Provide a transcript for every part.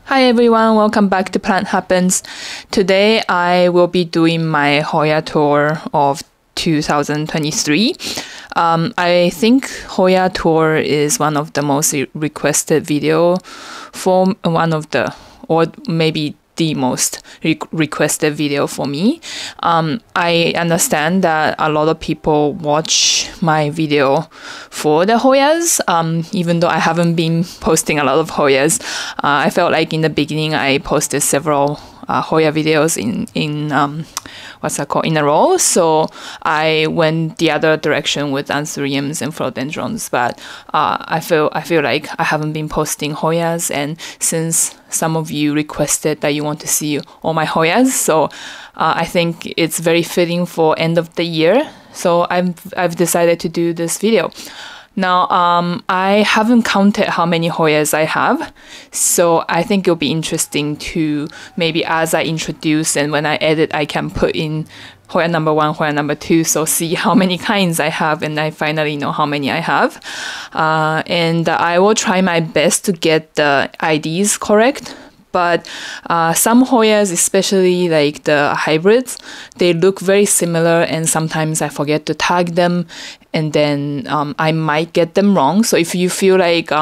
Hi everyone, welcome back to Plant Happens. Today I will be doing my Hoya tour of 2023. I think Hoya tour is one of the most requested video for one of the, or maybe the most requested video for me. I understand that a lot of people watch my video for the Hoyas, even though I haven't been posting a lot of Hoyas. I felt like in the beginning I posted several Hoya videos in in a row, so I went the other direction with Anthuriums and philodendrons, but I feel like I haven't been posting Hoyas, and since some of you requested that you want to see all my Hoyas, so I think it's very fitting for end of the year, so I've decided to do this video. Now, I haven't counted how many Hoyas I have, so I think it'll be interesting to maybe as I introduce and when I edit, I can put in Hoya number 1, Hoya number 2, so see how many kinds I have, and I finally know how many I have. And I will try my best to get the IDs correct. But some Hoyas, especially like the hybrids, they look very similar, and sometimes I forget to tag them, and then I might get them wrong. So if you feel like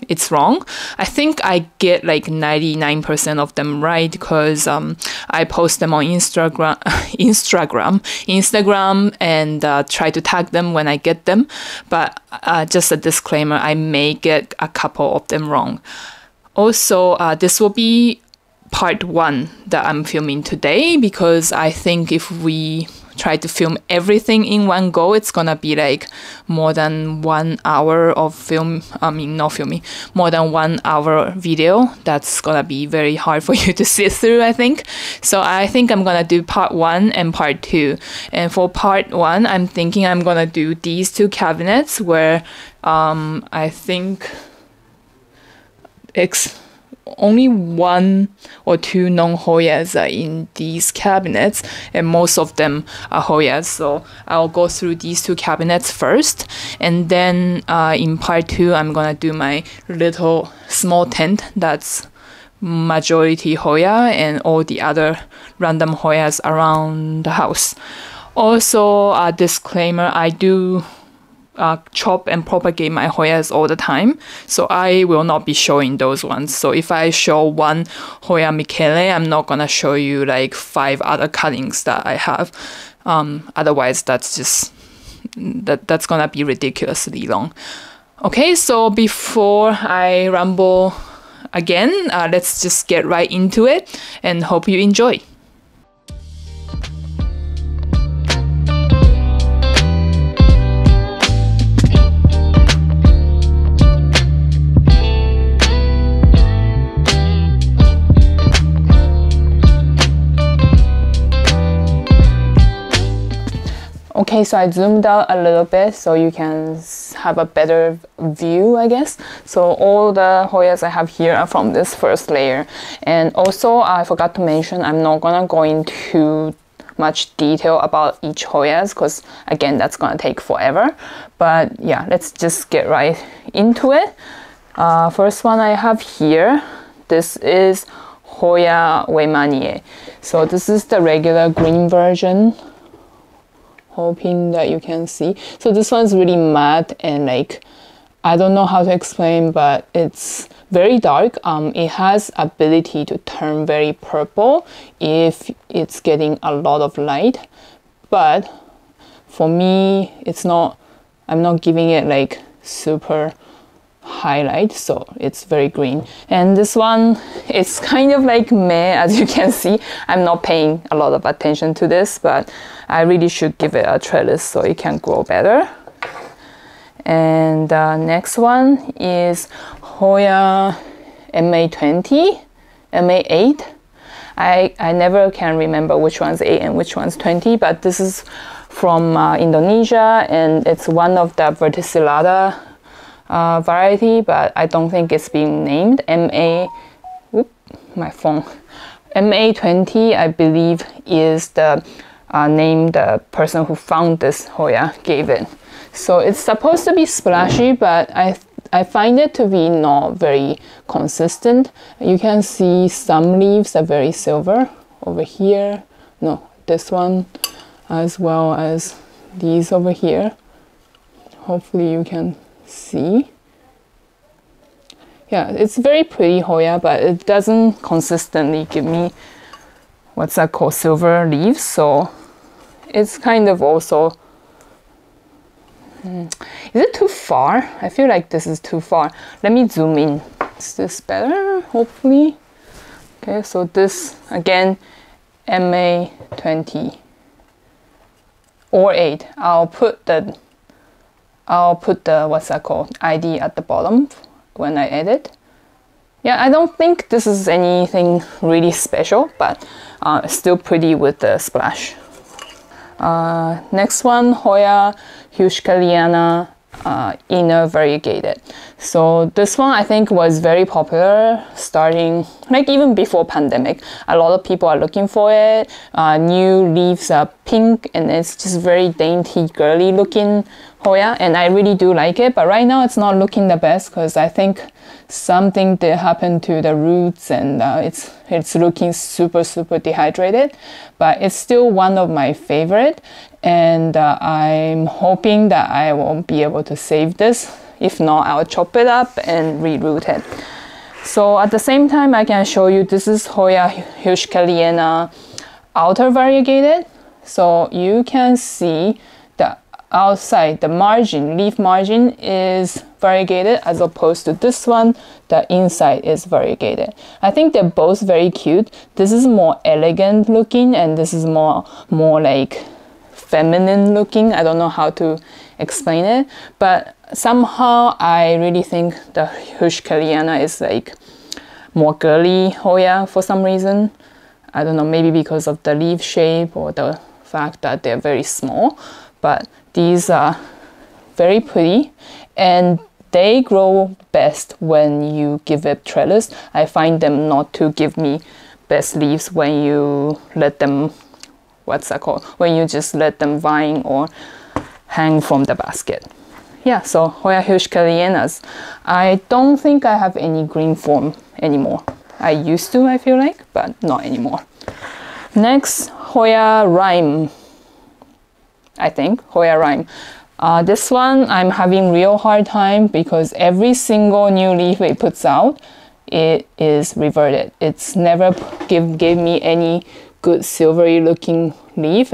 it's wrong, I think I get like 99% of them right, because I post them on Instagram, and try to tag them when I get them. But just a disclaimer, I may get a couple of them wrong. Also, this will be part 1 that I'm filming today, because I think if we try to film everything in one go, it's gonna be like more than 1 hour of more than 1 hour video. That's gonna be very hard for you to sit through, I think. So I think I'm gonna do part 1 and part 2. And for part 1, I'm thinking I'm gonna do these 2 cabinets where I think only 1 or 2 non-Hoyas are in these cabinets, and most of them are Hoyas. So I'll go through these 2 cabinets first, and then in part 2 I'm gonna do my little small tent that's majority Hoya and all the other random Hoyas around the house. Also, a disclaimer, I do chop and propagate my Hoyas all the time, so I will not be showing those ones. So if I show one Hoya Michele, I'm not gonna show you like 5 other cuttings that I have. Otherwise, that's gonna be ridiculously long. Okay, so before I ramble again, let's just get right into it, and hope you enjoy. Okay, so I zoomed out a little bit so you can have a better view, I guess. So all the Hoyas I have here are from this first layer. And also, I forgot to mention, I'm not gonna go into much detail about each Hoyas, because again, that's gonna take forever. But yeah, let's just get right into it. First one I have here, this is Hoya Weimanie. So this is the regular green version. Hoping that you can see. So this one's really matte, and like, I don't know how to explain, but it's very dark. It has ability to turn very purple if it's getting a lot of light, but for me, it's not, I'm not giving it like super highlight, so it's very green. And this one, it's kind of like meh, as you can see. I'm not paying a lot of attention to this, but I really should give it a trellis so it can grow better. And next one is Hoya MA20, MA8. I never can remember which one's 8 and which one's 20, but this is from Indonesia, and it's one of the verticillata variety, but I don't think it's being named. MA20, I believe, is the name the person who found this Hoya gave it. So it's supposed to be splashy, but I find it to be not very consistent. You can see some leaves are very silver over here. No, this one, as well as these over here. Hopefully you can see. Yeah, it's very pretty Hoya, but it doesn't consistently give me what's that called, silver leaves. So it's kind of also, is it too far? I feel like this is too far. Let me zoom in. Is this better? Hopefully. Okay, so this again, MA 20 or 8. I'll put the what's that called, ID at the bottom when I edit. Yeah, I don't think this is anything really special, but still pretty with the splash. Next one, Hoya Huskaliana inner variegated. So this one I think was very popular starting like even before pandemic. A lot of people are looking for it. New leaves are pink and it's just very dainty, girly looking Hoya, and I really do like it, but right now it's not looking the best because I think something did happen to the roots and it's looking super dehydrated, but it's still one of my favorite, and I'm hoping that I will be able to save this. If not, I'll chop it up and reroot it. So at the same time, I can show you this is Hoya Huskaliana outer variegated. So you can see the outside, the margin, leaf margin is variegated as opposed to this one, the inside is variegated. I think they're both very cute. This is more elegant looking and this is more like feminine looking. I don't know how to explain it, but somehow I really think the Huskaliana is like more girly Hoya for some reason. I don't know, maybe because of the leaf shape or the fact that they're very small, but these are very pretty and they grow best when you give it trellis. I find them not to give me best leaves when you let them, what's that called? When you just let them vine or hang from the basket. Yeah, so Hoya Huskalianas. I don't think I have any green form anymore. I used to, I feel like, but not anymore. Next, Hoya Rhyme. I think, Hoya Rhyme. This one I'm having real hard time because every single new leaf it puts out, it is reverted. It's never gave me any good silvery looking leaf.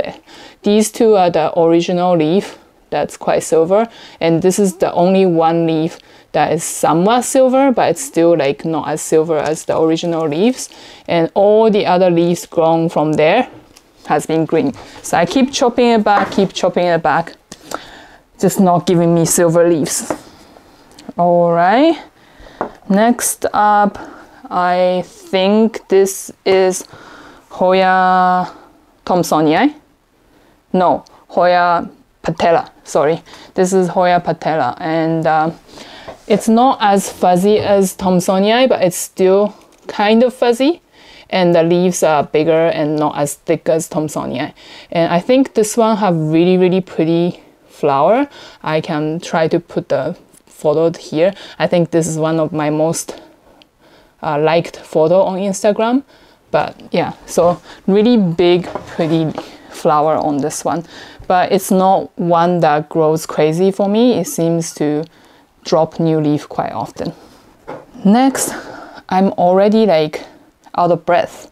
These two are the original leaf that's quite silver, and this is the only one leaf that is somewhat silver, but it's still like not as silver as the original leaves, and all the other leaves grown from there has been green. So I keep chopping it back, just not giving me silver leaves. All right, next up, I think this is Hoya Thomsonii. No, Hoya patella, sorry. This is Hoya patella, and it's not as fuzzy as Thomsonii, but it's still kind of fuzzy. And the leaves are bigger and not as thick as Thomsonii. And I think this one have really pretty flower. I can try to put the photo here. I think this is one of my most liked photo on Instagram. But yeah, so really big, pretty flower on this one. But it's not one that grows crazy for me. It seems to drop new leaf quite often. Next, I'm already like out of breath.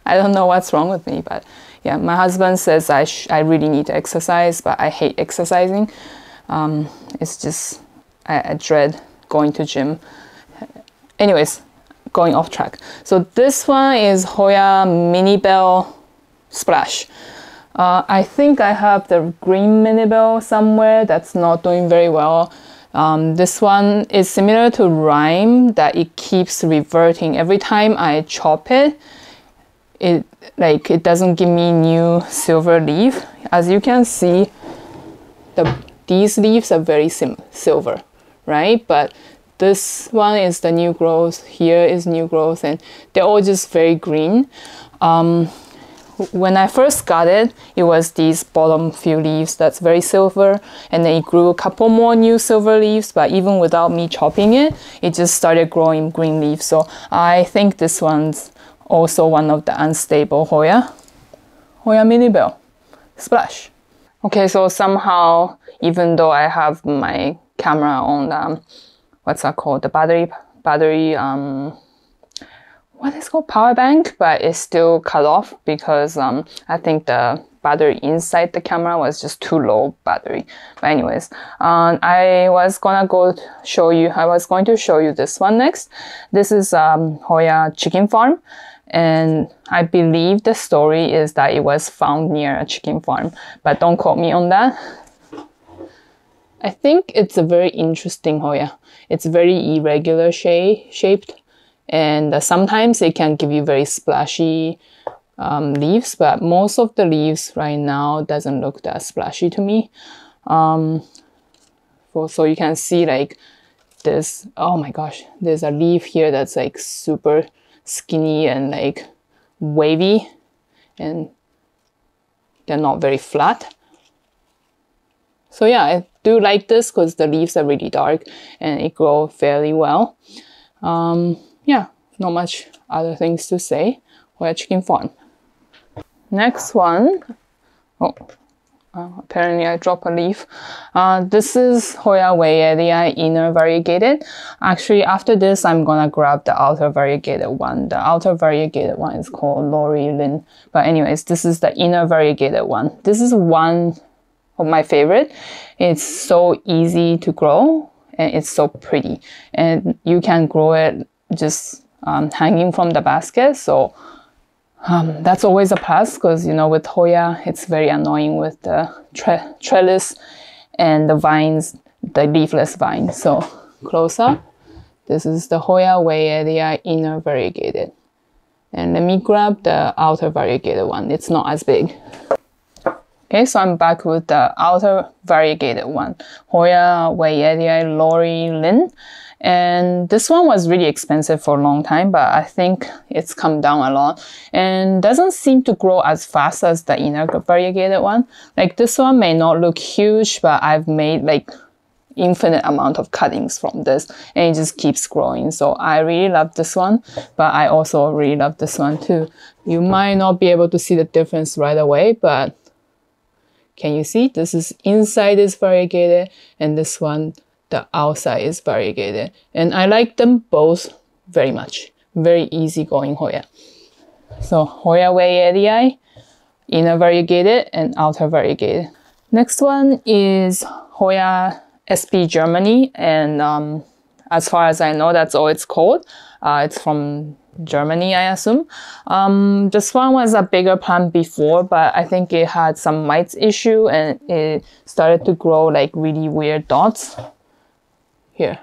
I don't know what's wrong with me, but yeah, my husband says I really need to exercise, but I hate exercising. It's just, I dread going to gym. Anyways, going off track. So this one is Hoya Mini Bell Splash. I think I have the green Mini Bell somewhere that's not doing very well. This one is similar to Rhyme, that it keeps reverting. Every time I chop it, it doesn't give me new silver leaf. As you can see, these leaves are very silver, right? But this one is the new growth, here is new growth, and they're all just very green. when I first got it, it was these bottom few leaves that's very silver, and then it grew a couple more new silver leaves, but even without me chopping it, it just started growing green leaves. So I think this one's also one of the unstable Hoya. Hoya mini bell. Splash. Okay, so somehow, even though I have my camera on, what's that called? The battery, what is it called? Power bank, but it's still cut off because I think the battery inside the camera was just too low battery. But anyways, I was going to show you this one next. This is Hoya chicken farm. And I believe the story is that it was found near a chicken farm, but don't quote me on that. I think it's a very interesting Hoya. It's very irregular shaped, and sometimes it can give you very splashy leaves, but most of the leaves right now doesn't look that splashy to me. So you can see like this, oh my gosh, there's a leaf here that's like super skinny and like wavy, and they're not very flat. So yeah, I do like this because the leaves are really dark and it grows fairly well. Yeah, not much other things to say. Hoya chicken farm. Next one, apparently I dropped a leaf. This is Hoya Weiedii inner variegated. Actually, after this, I'm gonna grab the outer variegated one. The outer variegated one is called Lori Lin. But anyways, this is the inner variegated one. This is one of my favorite. It's so easy to grow and it's so pretty. And you can grow it just hanging from the basket. So that's always a plus because, you know, with Hoya, it's very annoying with the trellis and the vines, the leafless vines. So close up, this is the Hoya Weiedii inner variegated. And let me grab the outer variegated one. It's not as big. Okay, so I'm back with the outer variegated one, Hoya Weiedii Lori Lin. And this one was really expensive for a long time, but I think it's come down a lot and doesn't seem to grow as fast as the inner variegated one. Like this one may not look huge, but I've made like infinite amount of cuttings from this and it just keeps growing. So I really love this one, but I also really love this one too. You might not be able to see the difference right away, but can you see? This is inside is variegated and this one, the outside is variegated, and I like them both very much. Very easygoing Hoya. So Hoya Weiedii, inner variegated and outer variegated. Next one is Hoya SP Germany, and as far as I know, that's all it's called. It's from Germany, I assume. This one was a bigger plant before, but I think it had some mites issue and it started to grow like really weird dots. Here,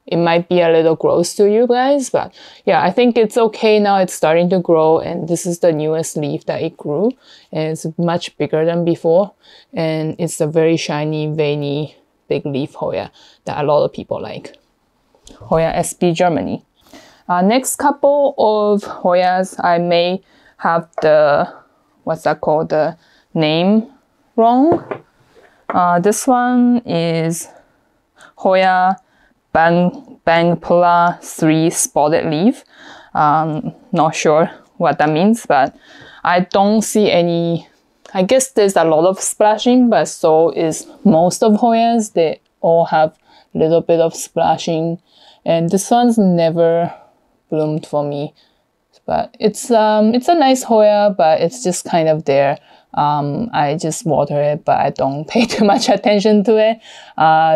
it might be a little gross to you guys, but yeah, I think it's okay now. It's starting to grow, and this is the newest leaf that it grew, and it's much bigger than before, and it's a very shiny, veiny, big leaf Hoya that a lot of people like. Hoya SP Germany. Next couple of Hoyas, I may have the, what's that called, the name wrong. This one is Hoya Bangpula 3 spotted leaf. Not sure what that means, but I don't see any. I guess there's a lot of splashing, but so is most of Hoyas. They all have a little bit of splashing, and this one's never bloomed for me. But it's a nice Hoya, but it's just kind of there. I just water it, but I don't pay too much attention to it.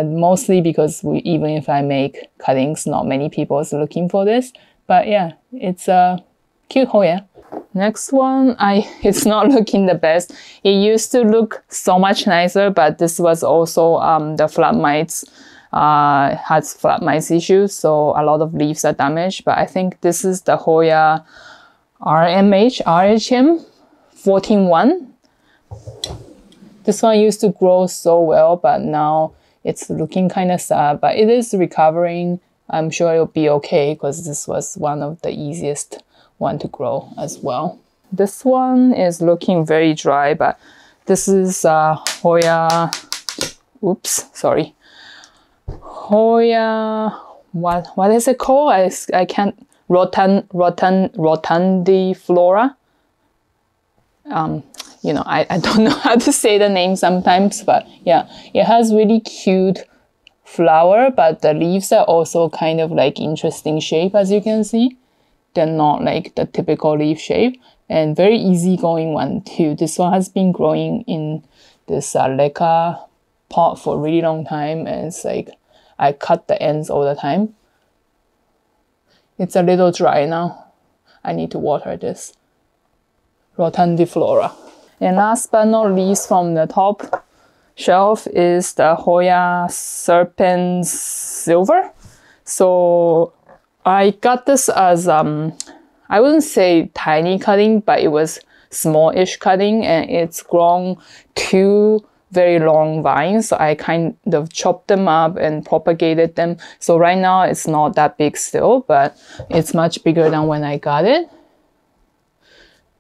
Mostly because even if I make cuttings, not many people is looking for this. But yeah, it's a cute Hoya. Next one, it's not looking the best. It used to look so much nicer, but this was also the flat mites. Has flat mites issues, so a lot of leaves are damaged. But I think this is the Hoya RHM 14-1. This one used to grow so well, but now it's looking kind of sad, but it is recovering. I'm sure it'll be okay because this was one of the easiest one to grow as well. This one is looking very dry, but this is Hoya, oops, sorry. Hoya, what is it called? I can't, rotundiflora. You know, I don't know how to say the name sometimes, but yeah, it has really cute flower, but the leaves are also kind of like interesting shape, as you can see. They're not like the typical leaf shape, and very easygoing one too. This one has been growing in this leca pot for a really long time, and it's like I cut the ends all the time. It's a little dry now. I need to water this. Rotundiflora. And last but not least, from the top shelf is the Hoya Serpens Silver. So I got this as I wouldn't say tiny cutting, but it was smallish cutting, and it's grown 2 very long vines. So I kind of chopped them up and propagated them. So right now it's not that big still, but it's much bigger than when I got it.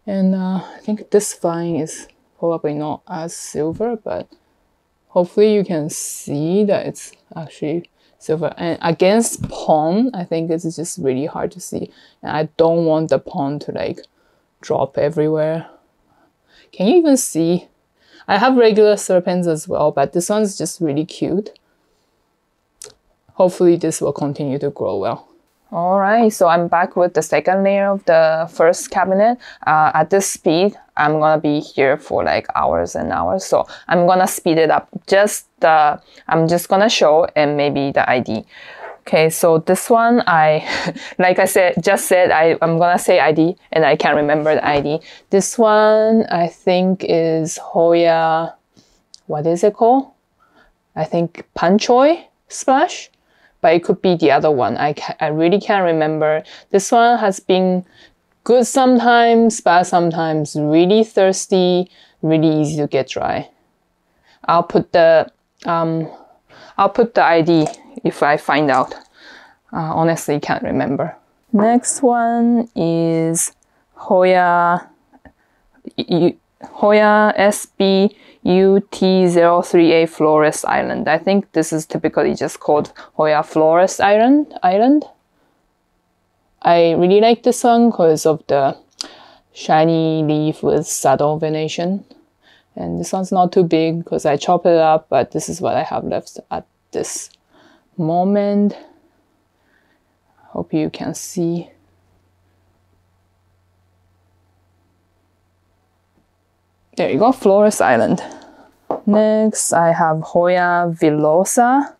And I think this vine is probably not as silver, but hopefully you can see that it's actually silver. And against pond, I think it's just really hard to see. And I don't want the pond to like drop everywhere. Can you even see? I have regular serpents as well, but this one's just really cute. Hopefully this will continue to grow well. All right, so I'm back with the second layer of the first cabinet. At this speed, I'm gonna be here for like hours and hours. So I'm gonna speed it up. I'm just gonna show and maybe the ID. Okay, so this one, like I said, I'm gonna say ID and I can't remember the ID. This one, I think is Hoya, what is it called? I think Panchoy Splash. But it could be the other one. I really can't remember. This one has been good sometimes, but sometimes really thirsty, really easy to get dry. I'll put the ID if I find out. Honestly, can't remember. Next one is Hoya SBUT03A Florist Island. I think this is typically just called Hoya Florist Island. I really like this one because of the shiny leaf with subtle venation. And this one's not too big because I chop it up, but this is what I have left at this moment. Hope you can see. There you go, Florist Island. Next, I have Hoya Villosa.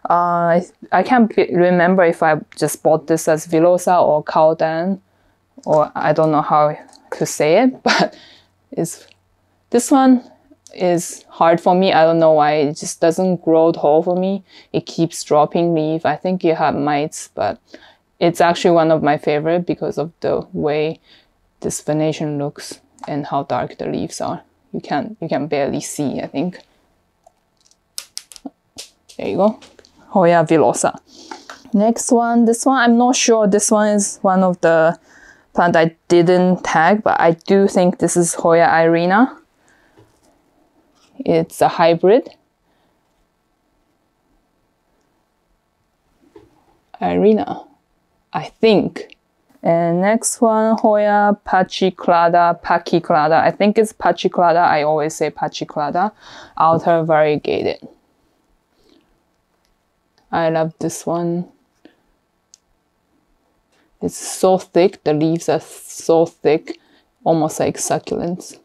I can't remember if I just bought this as Villosa or Caudan, or I don't know how to say it, but this one is hard for me. I don't know why, it just doesn't grow tall for me. It keeps dropping leaf. I think it had mites, but it's actually one of my favorite because of the way this venation looks and how dark the leaves are. You can barely see, I think. There you go. Hoya Villosa. Next one, this one, I'm not sure. This one is one of the plant I didn't tag, but I do think this is Hoya Irina. It's a hybrid. Irina, I think. And next one, Hoya Pachiclada. I think it's Pachiclada. I always say Pachiclada. Outer variegated. I love this one. It's so thick. The leaves are so thick, almost like succulents.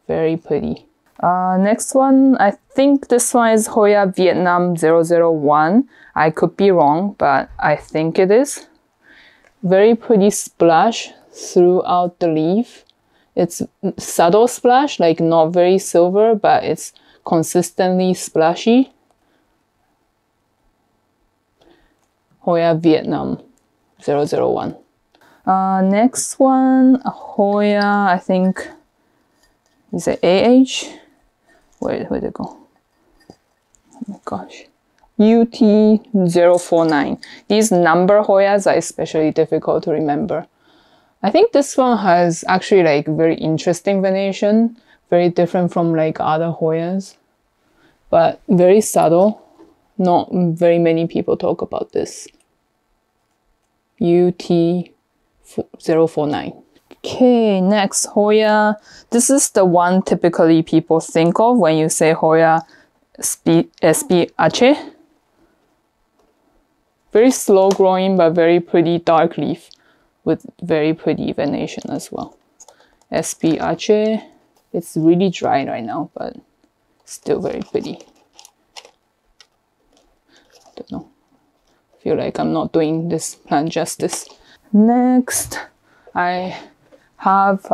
Very pretty. Next one, I think this one is Hoya Vietnam 001. I could be wrong, but I think it is. Very pretty splash throughout the leaf. It's subtle splash, like not very silver, but it's consistently splashy. Hoya Vietnam 001. Next one, Hoya, I think, is it AH? Where'd it go? Oh my gosh. UT049. These number Hoyas are especially difficult to remember. I think this one has actually like very interesting venation, very different from like other Hoyas, but very subtle. Not very many people talk about this. UT049. Okay, next Hoya. This is the one typically people think of when you say Hoya SB Aceh. Very slow growing, but very pretty dark leaf with very pretty venation as well. SB Aceh. It's really dry right now, but still very pretty. I don't know. Feel like I'm not doing this plant justice. Next, I have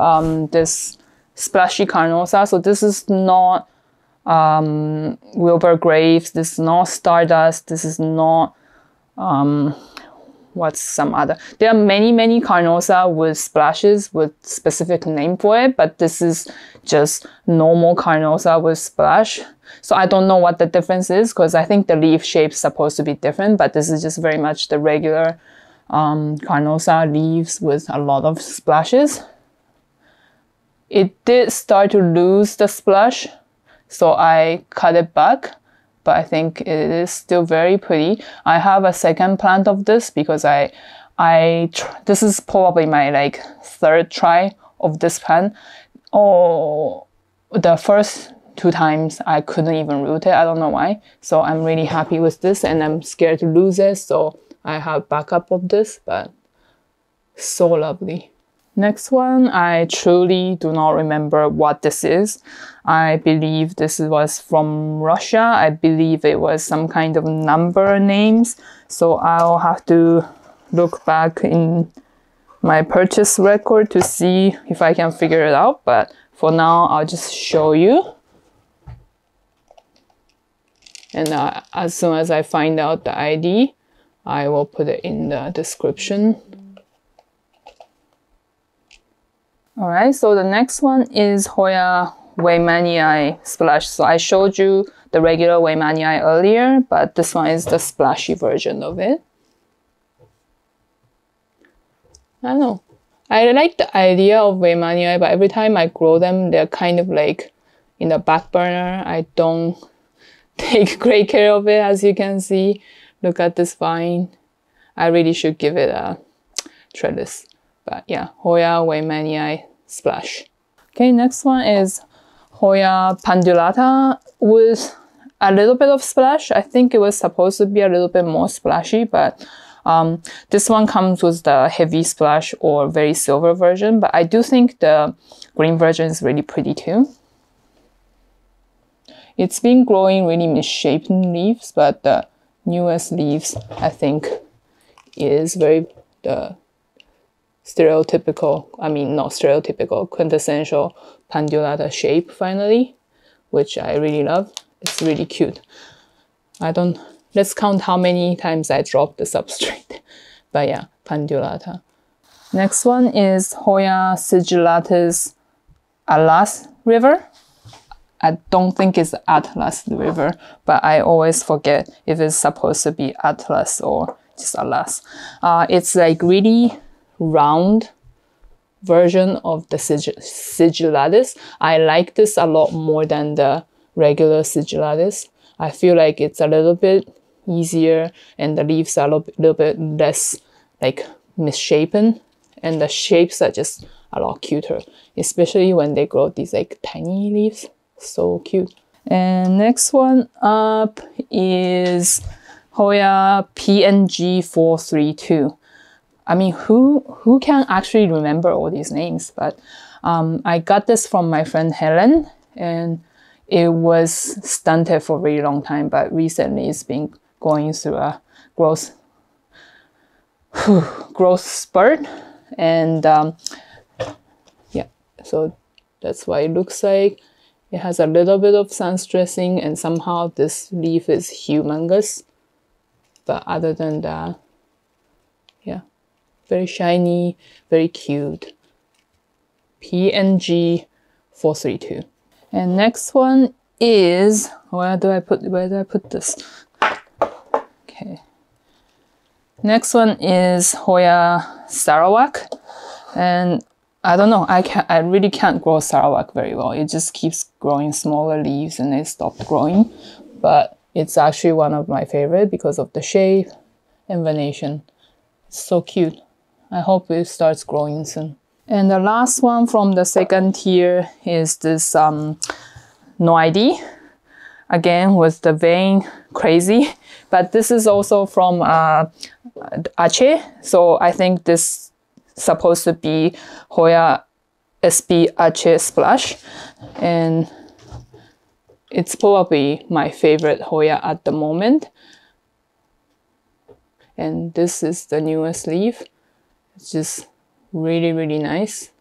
this splashy carnosa. So this is not Wilbur Graves. This is not Stardust. This is not what's some other. There are many carnosa with splashes with specific name for it, but this is just normal carnosa with splash. So I don't know what the difference is because I think the leaf shape's supposed to be different, but this is just very much the regular carnosa leaves with a lot of splashes. It did start to lose the splash, so I cut it back, but I think it is still very pretty. I have a second plant of this because this is probably my like third try of this plant. Oh, the first 2 times I couldn't even root it. I don't know why. So I'm really happy with this and I'm scared to lose it. So I have backup of this, but so lovely. Next one, I truly do not remember what this is. I believe this was from Russia. I believe it was some kind of number names. So I'll have to look back in my purchase record to see if I can figure it out. But for now, I'll just show you. And as soon as I find out the ID, I will put it in the description. All right, so the next one is Hoya Weimannii Splash. So I showed you the regular Weimannii earlier, but this one is the splashy version of it. I don't know. I like the idea of Weimannii, but every time I grow them, they're kind of like in the back burner. I don't take great care of it, as you can see. Look at this vine. I really should give it a trellis. But yeah, Hoya Weimannii Splash. Okay, next one is Hoya Pandulata with a little bit of splash. I think it was supposed to be a little bit more splashy, but this one comes with the heavy splash or very silver version. But I do think the green version is really pretty too. It's been growing really misshapen leaves, but the newest leaves, I think, is very stereotypical, I mean, not stereotypical, quintessential pandulata shape finally, which I really love. It's really cute. Let's count how many times I dropped the substrate. But yeah, pandulata. Next one is Hoya sigillatus Atlas River. I don't think it's Atlas River, but I always forget if it's supposed to be Atlas or just Atlas. It's like really round version of the sigillatus. I like this a lot more than the regular sigillatus. I feel like it's a little bit easier and the leaves are a little bit less like misshapen and the shapes are just a lot cuter, especially when they grow these like tiny leaves. So cute. And next one up is Hoya PNG 432. I mean, who can actually remember all these names? But I got this from my friend Helen, and it was stunted for a very long time, but recently it's been going through a growth spurt. And yeah, so that's what it looks like. It has a little bit of sun stressing, and somehow this leaf is humongous. But other than that, yeah, very shiny, very cute. PNG 432. And next one is, where do I put this? Okay. Next one is Hoya Sarawak. And I don't know, I really can't grow Sarawak very well. It just keeps growing smaller leaves and it stopped growing. But it's actually one of my favorite because of the shape and venation. It's so cute. I hope it starts growing soon. And the last one from the second tier is this No ID. Again, with the vein, crazy. But this is also from Aceh. So I think this supposed to be Hoya SB Aceh Splash, and it's probably my favorite Hoya at the moment. And this is the newest leaf. It's just really, really nice.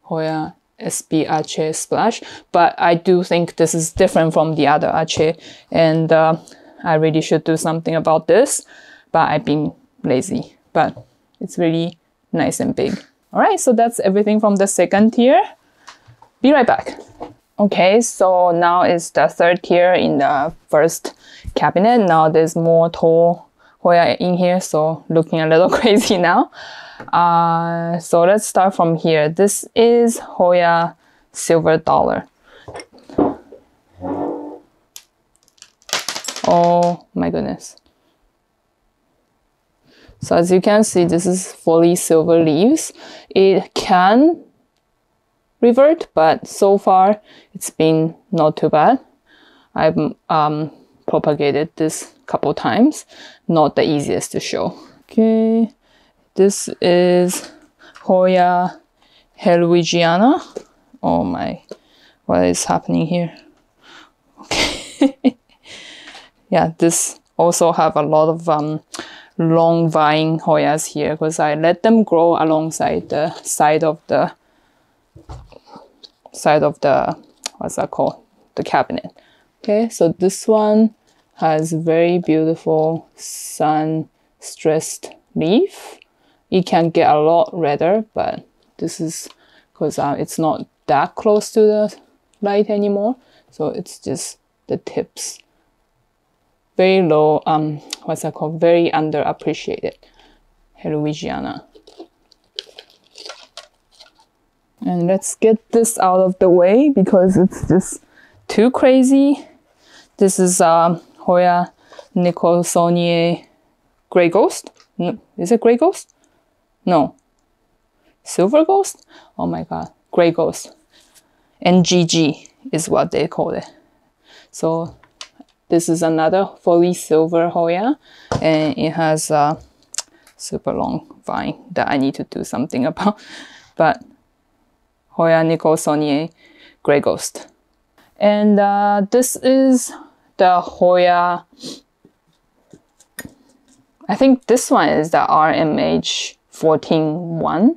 Hoya SB Aceh Splash, but I do think this is different from the other Aceh, and I really should do something about this, but I've been lazy. But it's really nice and big. All right, so that's everything from the second tier. Be right back. Okay, so now it's the third tier in the first cabinet. Now there's more tall Hoya in here, so looking a little crazy now. So let's start from here. This is Hoya Silver Dollar. Oh my goodness. So as you can see, this is fully silver leaves. It can revert, but so far it's been not too bad. I've propagated this a couple times. Not the easiest to show. Okay, this is Hoya Helwigiana. Oh my, what is happening here? Okay. Yeah, this also have a lot of long vine Hoyas here because I let them grow alongside the side of the what's that called, the cabinet. Okay, so this one has very beautiful sun stressed leaf. It can get a lot redder, but this is because it's not that close to the light anymore, so it's just the tips. Very low, what's that called? Very underappreciated Helwigiana. And let's get this out of the way because it's just too crazy. This is Hoya Nicholsoniae Grey Ghost. No, is it Grey Ghost? No. Silver Ghost? Oh my god, Grey Ghost. NGG is what they call it. So this is another fully silver Hoya, and it has a super long vine that I need to do something about. But Hoya Nicholsoniae Grey Ghost. And this is the Hoya, I think this one is the RMH 14-1,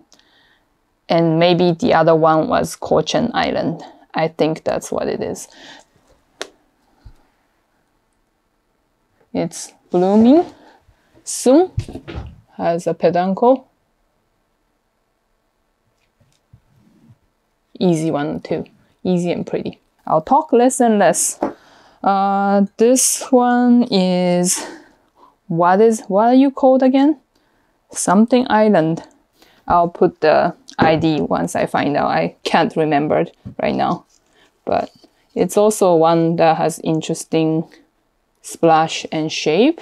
and maybe the other one was Cochin Island. I think that's what it is. It's blooming soon, has a peduncle. Easy one too, easy and pretty. I'll talk less and less. This one is, what are you called again? Something Island. I'll put the ID once I find out. I can't remember it right now. But it's also one that has interesting splash and shape.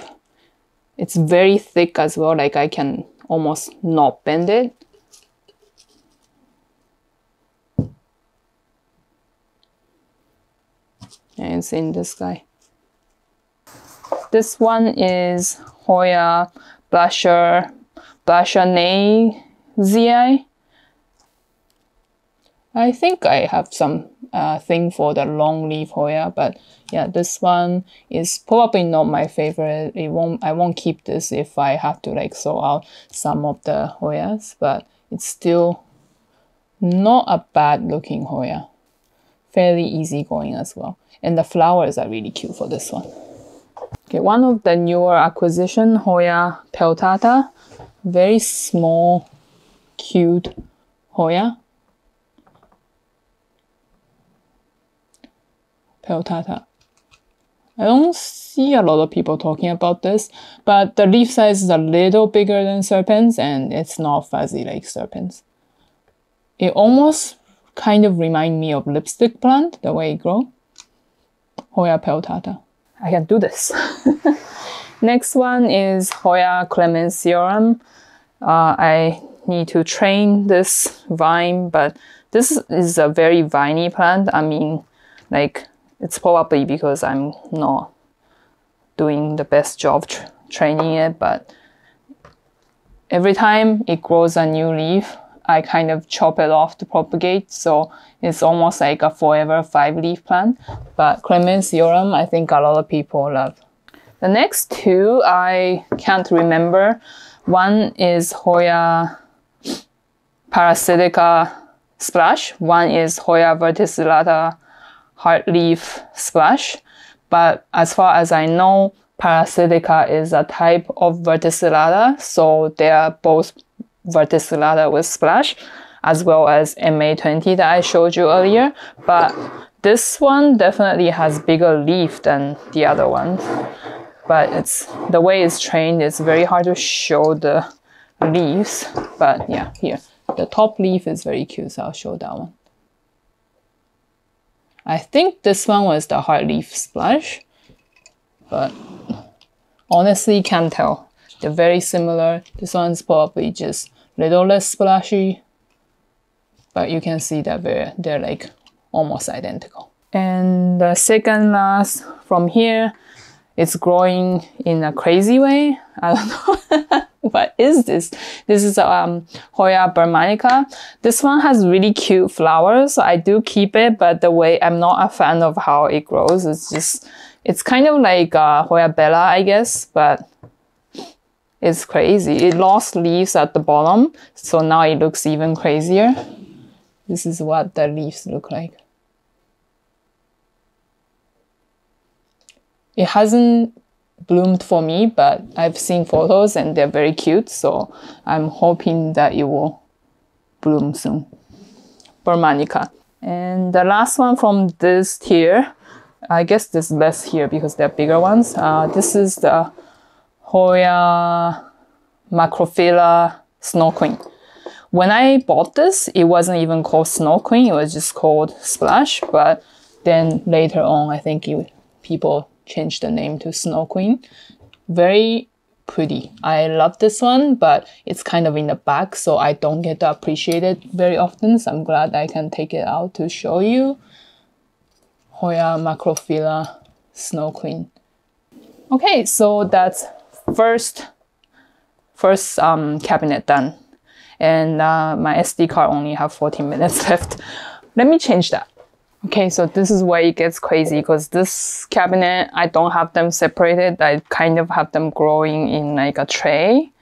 It's very thick as well, like I can almost not bend it. And it's in this guy. This one is Hoya Blashanei. I think I have some thing for the long leaf Hoya, but yeah, this one is probably not my favorite. I won't keep this if I have to like throw out some of the Hoyas, but it's still not a bad looking Hoya. Fairly easy going as well. And the flowers are really cute for this one. Okay, one of the newer acquisition, Hoya peltata. Very small, cute Hoya. Peltata. I don't see a lot of people talking about this, but the leaf size is a little bigger than serpents and it's not fuzzy like serpents. It almost kind of reminds me of lipstick plant, the way it grows. Hoya peltata. I can do this. Next one is Hoya clemenceorum. I need to train this vine, but this is a very viney plant. I mean, like, it's probably because I'm not doing the best job training it, but every time it grows a new leaf, I kind of chop it off to propagate, so it's almost like a forever 5-leaf plant. But clemenceorum, I think a lot of people love. The next two, I can't remember. One is Hoya parasitica splash. One is Hoya verticillata heartleaf splash. But as far as I know, parasitica is a type of verticillata, so they are both verticillata with splash, as well as MA20 that I showed you earlier. But this one definitely has bigger leaf than the other one. But it's the way it's trained, it's very hard to show the leaves. But yeah, here. The top leaf is very cute, so I'll show that one. I think this one was the heartleaf splash, but honestly can't tell. They're very similar. This one's probably just a little less splashy, but you can see that they're like almost identical. And the second last from here, it's growing in a crazy way. I don't know. What is this? This is Hoya bermanica. This one has really cute flowers, so I do keep it, but the way I'm not a fan of how it grows. It's kind of like Hoya bella, I guess, but it's crazy. It lost leaves at the bottom, so now it looks even crazier. This is what the leaves look like. It hasn't bloomed for me, but I've seen photos and they're very cute, so I'm hoping that it will bloom soon. Bermanica. And the last one from this tier, I guess there's less here because they're bigger ones. This is the Hoya macrophylla snow queen. When I bought this, it wasn't even called snow queen, it was just called splash, but then later on, I think people changed the name to Snow Queen. Very pretty. I love this one, but it's kind of in the back, so I don't get to appreciate it very often, so I'm glad I can take it out to show you. Hoya macrophylla Snow Queen. Okay, so that's first cabinet done. And my SD card only have 14 minutes left. Let me change that. Okay, so this is where it gets crazy because this cabinet, I don't have them separated. I kind of have them growing in like a tray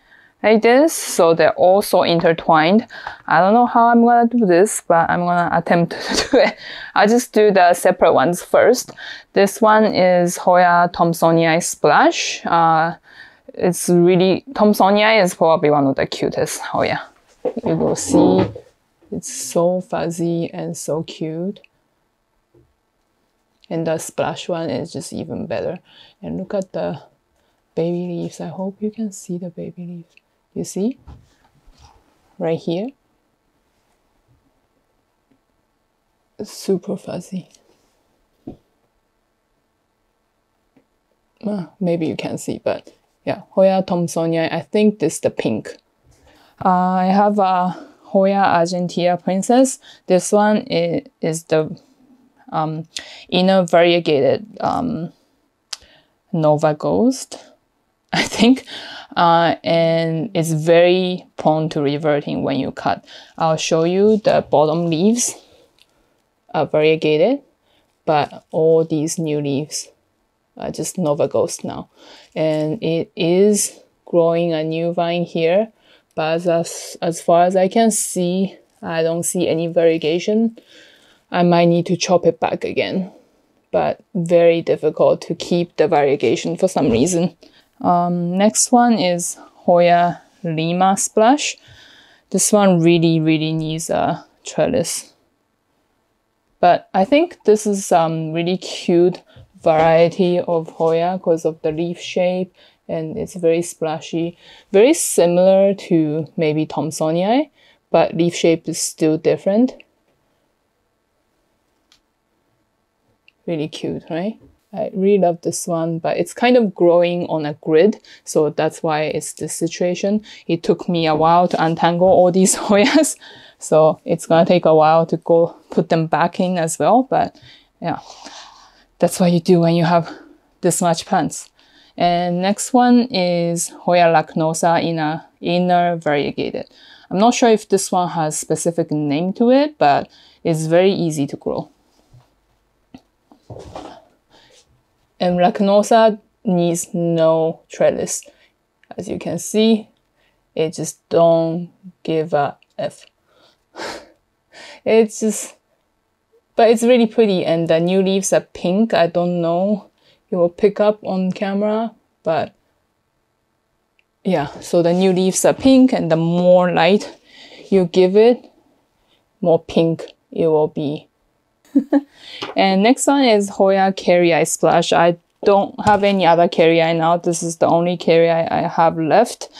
like this. So they're all so intertwined. I don't know how I'm gonna do this, but I'm gonna attempt to do it. I'll just do the separate ones first. This one is Hoya thomsonii splash. It's really, thomsonii is probably one of the cutest Hoya. You will see it's so fuzzy and so cute. And the splash one is just even better. And look at the baby leaves. I hope you can see the baby leaves. You see? Right here. It's super fuzzy. Maybe you can see, but yeah. Hoya thomsonii, I think this is the pink. I have a Hoya argentea princess. This one is the inner variegated Nova Ghost, I think, and it's very prone to reverting when you cut. I'll show you the bottom leaves are variegated, but all these new leaves are just Nova Ghost now. And it is growing a new vine here, but as far as I can see, I don't see any variegation. I might need to chop it back again, but very difficult to keep the variegation for some reason. Next one is Hoya Lima Splash. This one really needs a trellis. But I think this is really cute variety of Hoya because of the leaf shape, and it's very splashy. Very similar to maybe thomsonii, but leaf shape is still different. Really cute, right? I really love this one, but it's kind of growing on a grid, so that's why it's this situation. It took me a while to untangle all these Hoyas, so it's gonna take a while to go put them back in as well, but yeah, that's what you do when you have this much plants. And next one is Hoya lacnosa in a inner variegated. I'm not sure if this one has specific name to it, but it's very easy to grow. And lacnosa needs no trellis. As you can see, it just don't give a F. It's just, but it's really pretty, and the new leaves are pink. I don't know it will pick up on camera, but yeah, so the new leaves are pink, and the more light you give it, more pink it will be. And next one is Hoya Carrii Splash. I don't have any other Carrii now. This is the only Carrii I have left.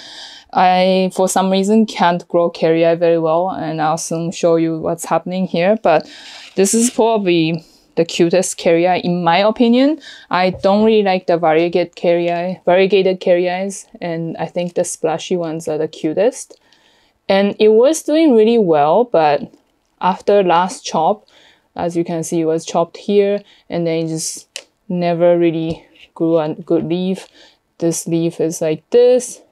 I, for some reason, can't grow Carrii very well, and I'll soon show you what's happening here. But this is probably the cutest Carrii in my opinion. I don't really like the variegated Carriis, and I think the splashy ones are the cutest. And it was doing really well, but after last chop, as you can see, it was chopped here, and then it just never really grew a good leaf. This leaf is like this,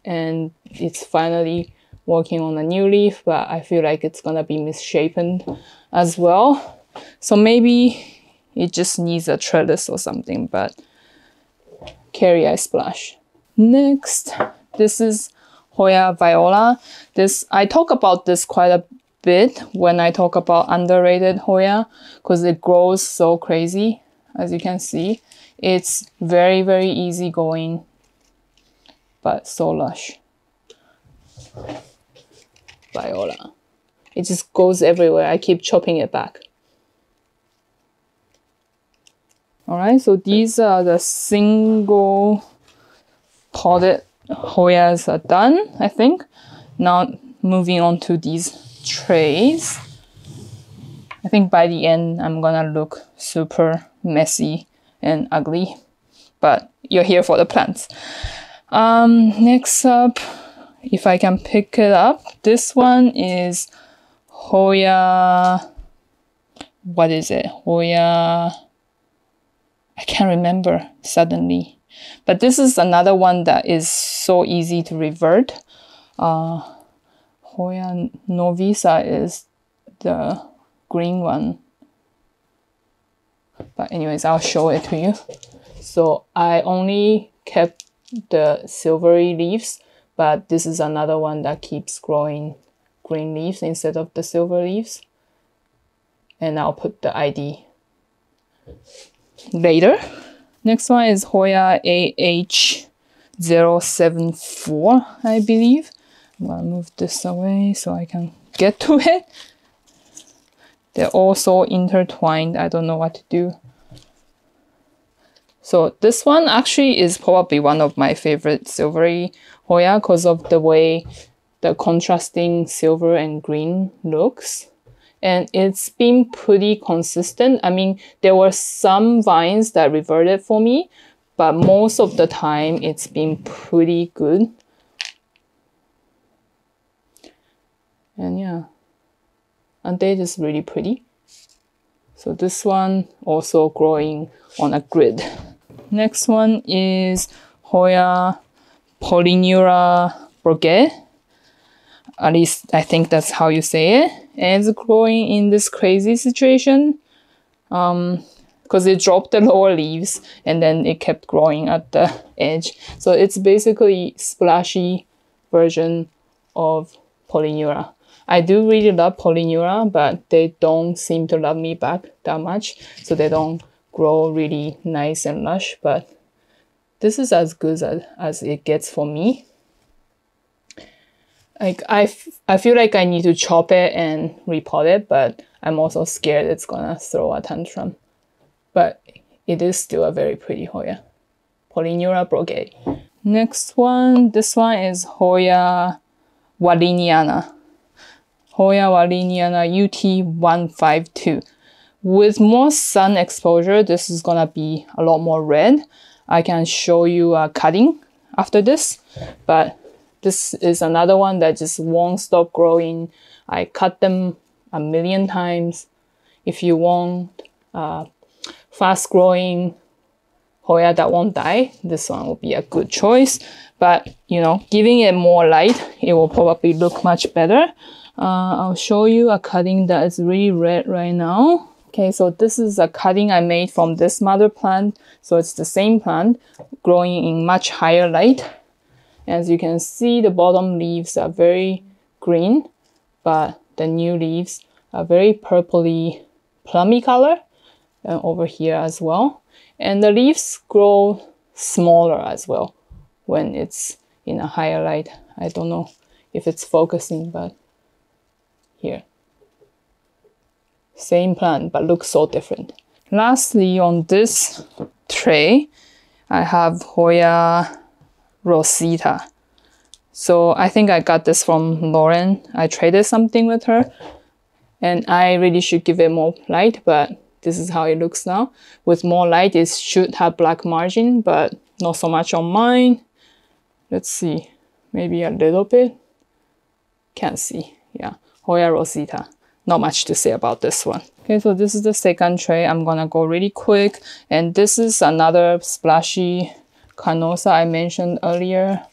and it's finally working on a new leaf, but I feel like it's gonna be misshapen as well. So maybe it just needs a trellis or something, but Carrii Splash. Next, this is Hoya Viola. I talk about this quite a bit when I talk about underrated Hoya, because it grows so crazy. As you can see, it's very, very easy going, but so lush. Viola. It just goes everywhere. I keep chopping it back. Alright, so these are the single potted Hoyas are done, I think. Now moving on to these trays. I think by the end I'm gonna look super messy and ugly, but you're here for the plants. Next up, if I can pick it up, this one is Hoya, what is it? Hoya, I can't remember suddenly, but this is another one that is so easy to revert. Hoya novisa is the green one, but anyways, I'll show it to you. So I only kept the silvery leaves, but this is another one that keeps growing green leaves instead of the silver leaves, and I'll put the ID later. Next one is Hoya AH074, I believe. I'm gonna move this away so I can get to it. They're all so intertwined, I don't know what to do. So this one actually is probably one of my favorite silvery Hoya because of the way the contrasting silver and green looks. And it's been pretty consistent. I mean, there were some vines that reverted for me, but most of the time it's been pretty good. And yeah, aren't they just really pretty? So this one also growing on a grid. Next one is Hoya Polyneura Bourget. At least I think that's how you say it. And it's growing in this crazy situation because it dropped the lower leaves and then it kept growing at the edge. So it's basically splashy version of Polyneura. I do really love Polyneura, but they don't seem to love me back that much, so they don't grow really nice and lush, but this is as good as it gets for me. Like I feel like I need to chop it and repot it, but I'm also scared it's gonna throw a tantrum. But it is still a very pretty Hoya. Polyneura Bourget. Next one, this one is Hoya Walliniana. Hoya Waliniana UT152. With more sun exposure, this is gonna be a lot more red. I can show you a cutting after this, but this is another one that just won't stop growing. I cut them a million times. If you want fast growing Hoya that won't die, this one will be a good choice. But you know, giving it more light, it will probably look much better. I'll show you a cutting that is really red right now. Okay, so this is a cutting I made from this mother plant. So it's the same plant growing in much higher light. As you can see, the bottom leaves are very green, but the new leaves are very purpley, plummy color, and over here as well. And the leaves grow smaller as well when it's in a higher light. I don't know if it's focusing, but here. Same plant, but looks so different. Lastly, on this tray, I have Hoya Rosita. So I think I got this from Lauren. I traded something with her, and I really should give it more light, but this is how it looks now. With more light, it should have black margin, but not so much on mine. Let's see, maybe a little bit. Can't see, yeah. Hoya Rosita. Not much to say about this one. Okay, so this is the second tray. I'm gonna go really quick. And this is another splashy Canosa I mentioned earlier.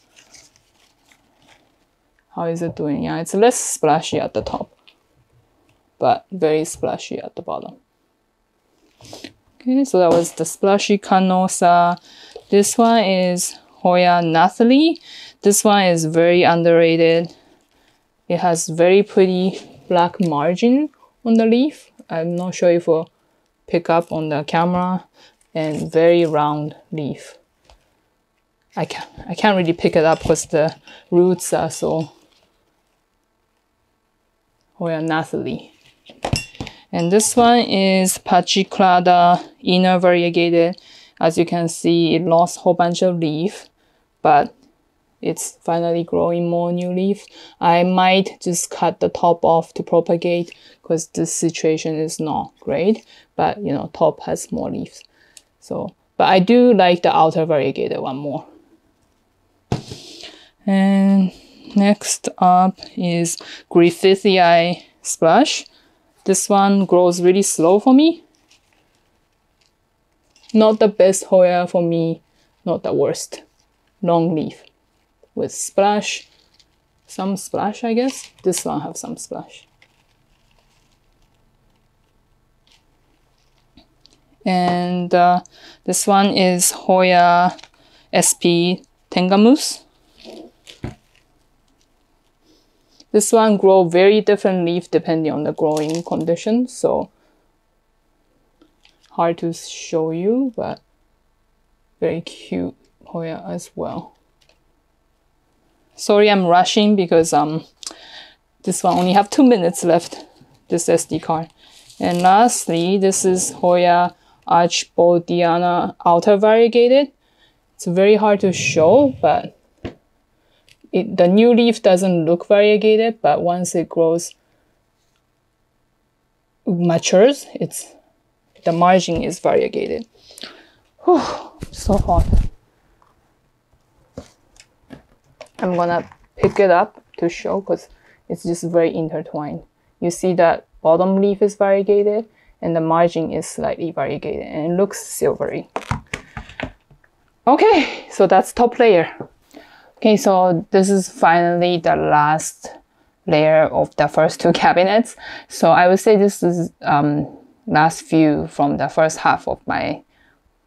How is it doing? Yeah, it's less splashy at the top, but very splashy at the bottom. Okay, so that was the splashy Canosa. This one is Hoya Nathalie. This one is very underrated. It has very pretty black margin on the leaf. I'm not sure if we'll pick up on the camera, and very round leaf. I can't really pick it up because the roots are so Hoya Nathalie. And this one is Pachiclada inner variegated. As you can see, it lost a whole bunch of leaf, but it's finally growing more new leaf. I might just cut the top off to propagate because this situation is not great, but you know, top has more leaves. So, but I do like the outer variegated one more. And next up is Griffithii Splash. This one grows really slow for me. Not the best Hoya for me, not the worst. Long leaf with splash, some splash, I guess. This one have some splash. And this one is Hoya SP Tengamus. This one grow very different leaf depending on the growing condition, so hard to show you, but very cute Hoya as well. Sorry, I'm rushing because this one only have 2 minutes left, this SD card. And lastly, this is Hoya Archboldiana outer variegated. It's very hard to show, but the new leaf doesn't look variegated, but once it grows, matures, the margin is variegated. Whew, so hot. I'm gonna pick it up to show because it's just very intertwined. You see that bottom leaf is variegated and the margin is slightly variegated and it looks silvery. Okay, so that's top layer. Okay, so this is finally the last layer of the first two cabinets. So I would say this is last view from the first half of my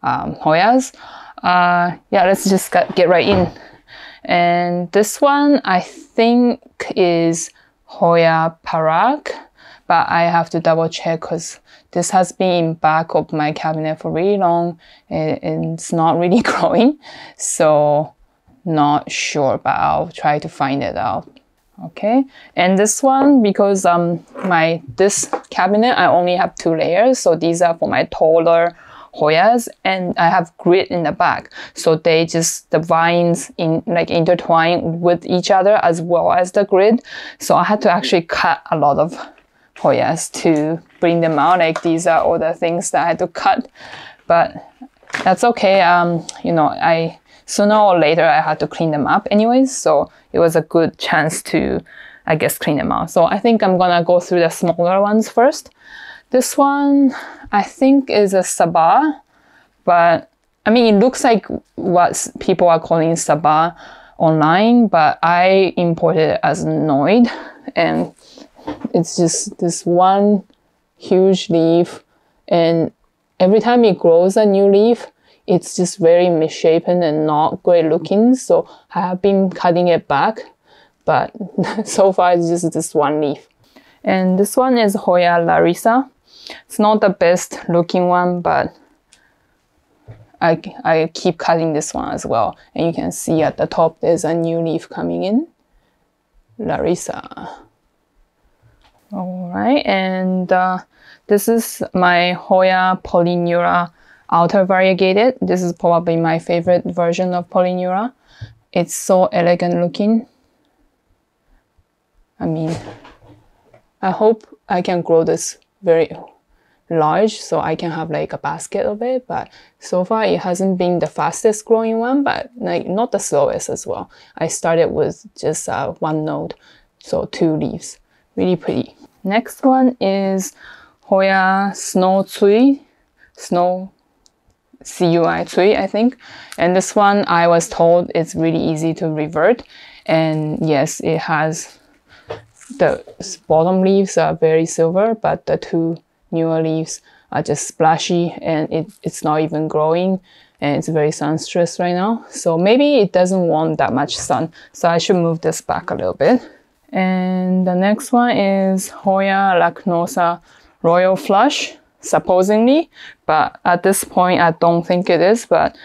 Hoyas. Yeah, let's just get right in. And this one I think is Hoya Parag, but I have to double check because this has been in back of my cabinet for really long and it's not really growing, so not sure, but I'll try to find it out. Okay, and this one, because this cabinet I only have 2 layers, so these are for my taller Hoyas, and I have grid in the back. So the vines intertwine with each other as well as the grid. So I had to actually cut a lot of Hoyas to bring them out. Like these are all the things that I had to cut, but that's okay. Sooner or later I had to clean them up anyways. So it was a good chance to, I guess, clean them out. So I think I'm gonna go through the smaller ones first. This one, I think is a Sabah, but I mean, it looks like what people are calling Sabah online, but I imported it as Noid, and it's just this one huge leaf, and every time it grows a new leaf, it's just very misshapen and not great looking. So I have been cutting it back, but so far it's just this one leaf. And this one is Hoya Larissa. It's not the best looking one, but I keep cutting this one as well. And you can see at the top there's a new leaf coming in. Larissa. Alright, and this is my Hoya Polyneura outer variegated. This is probably my favorite version of Polyneura. It's so elegant looking. I mean, I hope I can grow this very large so I can have like a basket of it, but so far it hasn't been the fastest growing one, but like not the slowest as well. I started with just one node, so 2 leaves. Really pretty. Next one is Hoya Snow Cui, Snow Cui Cui, I think. And this one I was told it's really easy to revert, and yes, it has. The bottom leaves are very silver, but the 2 newer leaves are just splashy, and it's not even growing, and it's very sun stressed right now. So maybe it doesn't want that much sun, so I should move this back a little bit. And the next one is Hoya Lacnosa Royal Flush, supposedly, but at this point I don't think it is, but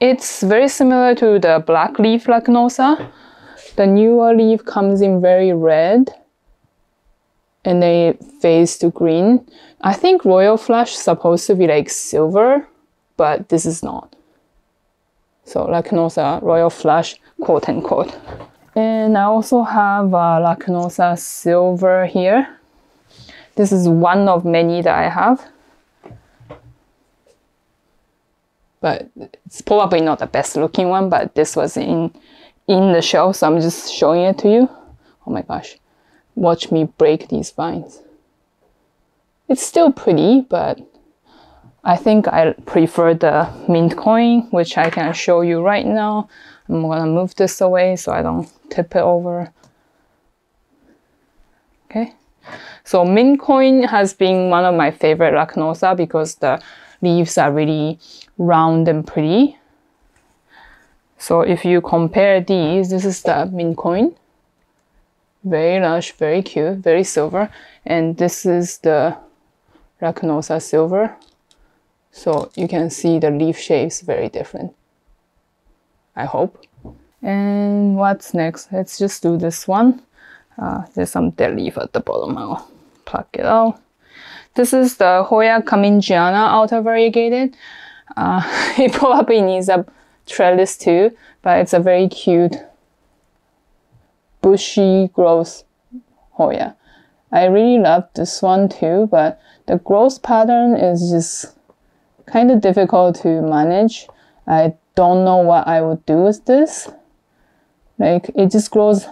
it's very similar to the black leaf Lacnosa. The newer leaf comes in very red, and then it fades to green. I think Royal Flush is supposed to be like silver, but this is not. So Lacnosa Royal Flush, quote unquote. And I also have Lacnosa Silver here. This is one of many that I have, but it's probably not the best looking one, but this was in the shelf, so I'm just showing it to you. Oh my gosh, watch me break these vines. It's still pretty, but I think I prefer the mint coin, which I can show you right now. I'm gonna move this away so I don't tip it over. Okay, so mint coin has been one of my favorite Lacnosa because the leaves are really round and pretty. So if you compare these, this is the mint coin. Very lush, very cute, very silver. And this is the Lacnosa Silver. So you can see the leaf shapes very different, I hope. And what's next? Let's just do this one. There's some dead leaf at the bottom. I'll pluck it out. This is the Hoya Camingiana outer variegated. It probably needs a trellis too, but it's a very cute bushy growth Hoya. I really love this one too, but the growth pattern is just kind of difficult to manage. I don't know what I would do with this. Like, it just grows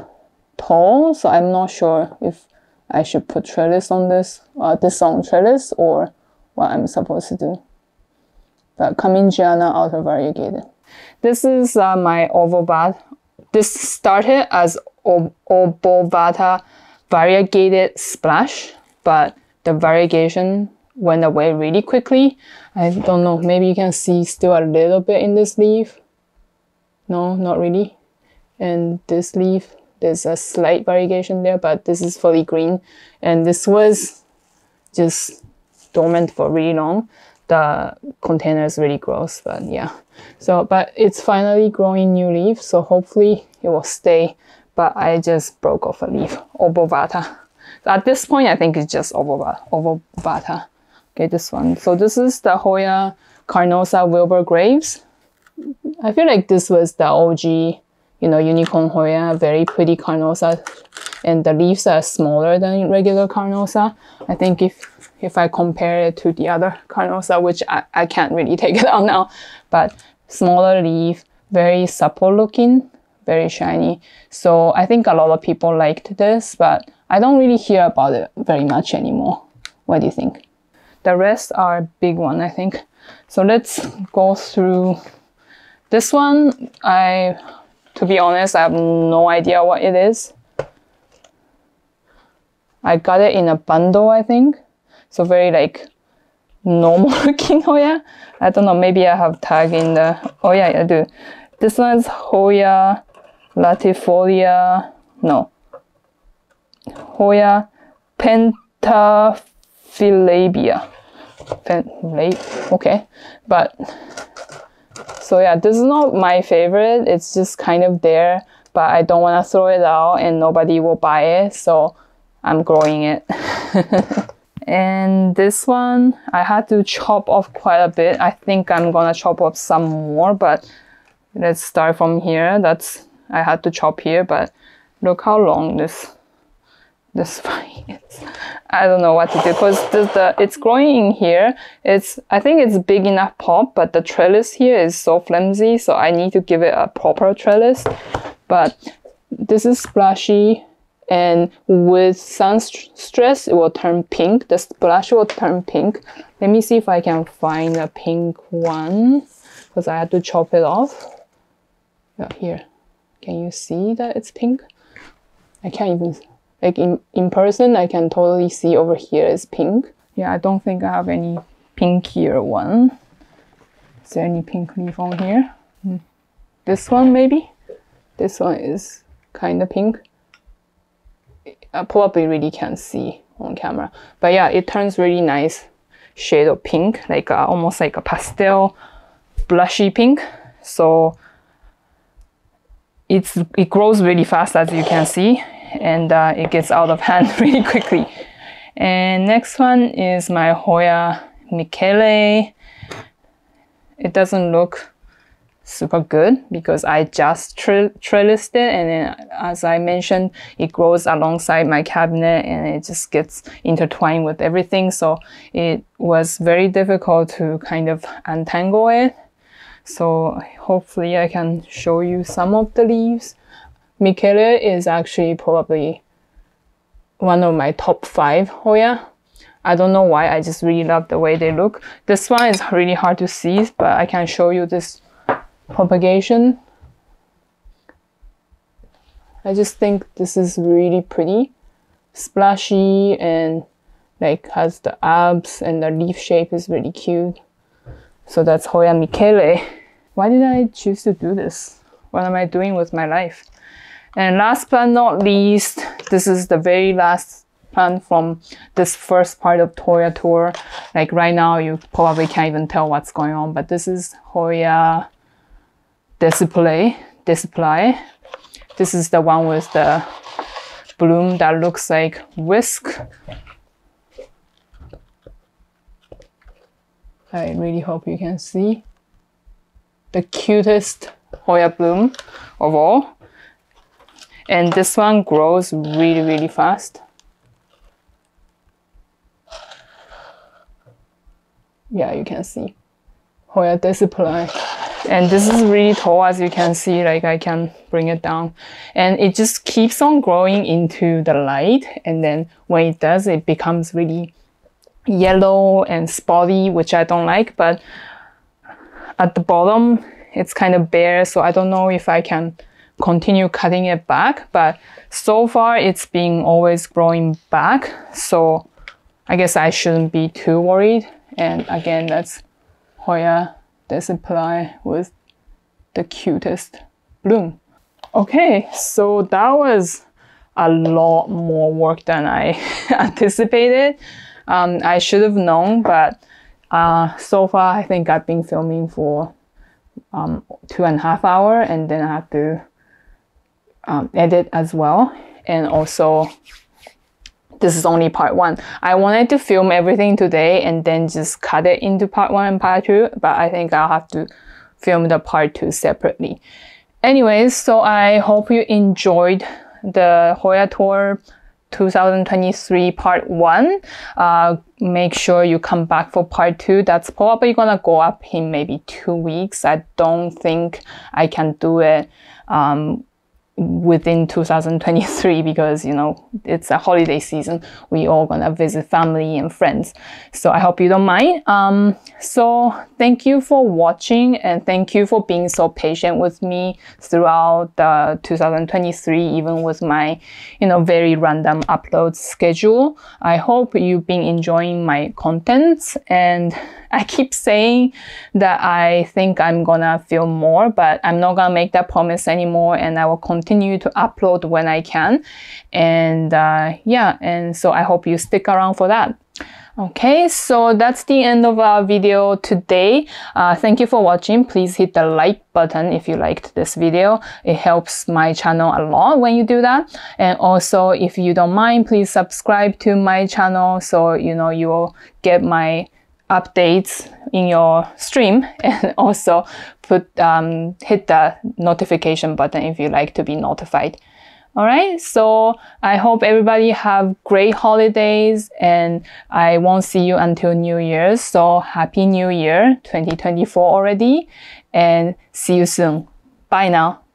tall, so I'm not sure if I should put trellis on this on trellis, or what I'm supposed to do. But Camingiana outer variegated. This is my Ovobata. This started as Obovata variegated splash, but the variegation went away really quickly. I don't know, maybe you can see still a little bit in this leaf. No, not really. And this leaf, there's a slight variegation there, but this is fully green. And this was just dormant for really long. The container is really gross, but yeah. So, but it's finally growing new leaves, so hopefully it will stay. But I just broke off a leaf, Obovata. At this point, I think it's just Obovata. Okay, this one. So this is the Hoya carnosa Wilbur Graves. I feel like this was the OG, you know, unicorn Hoya, very pretty carnosa, and the leaves are smaller than regular carnosa. I think if I compare it to the other carnosa, which I can't really take it out now, but smaller leaf, very supple looking, very shiny. So I think a lot of people liked this, but I don't really hear about it very much anymore. What do you think? The rest are big one, I think. So let's go through this one. To be honest, I have no idea what it is. I got it in a bundle, I think. So very like normal looking Hoya. I don't know, maybe I have tag in the, oh yeah, I do. This one is Hoya latifolia, no. Hoya pentaphyllabia. Okay, but so yeah, this is not my favorite. It's just kind of there, but I don't want to throw it out and nobody will buy it, so I'm growing it. And this one, I had to chop off quite a bit. I think I'm gonna chop off some more, but let's start from here. I had to chop here, but look how long this vine is. I don't know what to do because it's growing in here. I think it's big enough pop, but the trellis here is so flimsy, so I need to give it a proper trellis. But this is splashy, and with sun stress, it will turn pink. The splash will turn pink. Let me see if I can find a pink one, because I had to chop it off. Yeah, here. Can you see that it's pink? I can't even, like in person, I can totally see over here it's pink. Yeah, I don't think I have any pinkier one. Is there any pink leaf on here? This one maybe? This one is kind of pink. I probably really can't see on camera. But yeah, it turns really nice shade of pink, like almost like a pastel blushy pink. So it grows really fast, as you can see, and it gets out of hand really quickly. And next one is my Hoya Michele. It doesn't look super good because I just trellised it, and then as I mentioned, it grows alongside my cabinet and it just gets intertwined with everything, so it was very difficult to kind of untangle it. So hopefully I can show you some of the leaves. Michele is actually probably one of my top 5 Hoya. I don't know why, I just really love the way they look. This one is really hard to see, but I can show you this propagation. I just think this is really pretty, splashy, and like has the abs, and the leaf shape is really cute. So that's Hoya Michele. Why did I choose to do this? What am I doing with my life? And last but not least, this is the very last plant from this first part of Hoya tour. Like right now, you probably can't even tell what's going on, but this is Hoya Display. This is the one with the bloom that looks like whisk. I really hope you can see the cutest Hoya bloom of all. And this one grows really, really fast. Yeah, you can see Hoya Display. And this is really tall, as you can see, like I can bring it down. And it just keeps on growing into the light. And then when it does, it becomes really yellow and spotty, which I don't like. But at the bottom, it's kind of bare, so I don't know if I can continue cutting it back. But so far, it's been always growing back. So I guess I shouldn't be too worried. And again, that's Hoya Display with the cutest bloom. Okay, so that was a lot more work than I anticipated. I should have known, but so far I think I've been filming for 2.5 hours, and then I have to edit as well, and also this is only part 1. I wanted to film everything today and then just cut it into part 1 and part 2, but I think I'll have to film the part 2 separately. Anyways, so I hope you enjoyed the Hoya Tour 2023 part 1. Make sure you come back for part 2. That's probably gonna go up in maybe 2 weeks. I don't think I can do it within 2023 because, you know, it's a holiday season. We all gonna visit family and friends. So I hope you don't mind. So thank you for watching, and thank you for being so patient with me throughout the 2023, even with my, you know, very random upload schedule. I hope you've been enjoying my contents, and I keep saying that I think I'm gonna film more, but I'm not gonna make that promise anymore, and I will continue to upload when I can. And yeah, and so I hope you stick around for that. Okay, so that's the end of our video today. Thank you for watching. Please hit the like button if you liked this video. It helps my channel a lot when you do that. And also, if you don't mind, please subscribe to my channel so you know you will get my updates in your stream, and also hit the notification button if you like to be notified. All right, so I hope everybody have great holidays, and I won't see you until New Year's. So Happy New Year 2024 already, and see you soon. Bye now.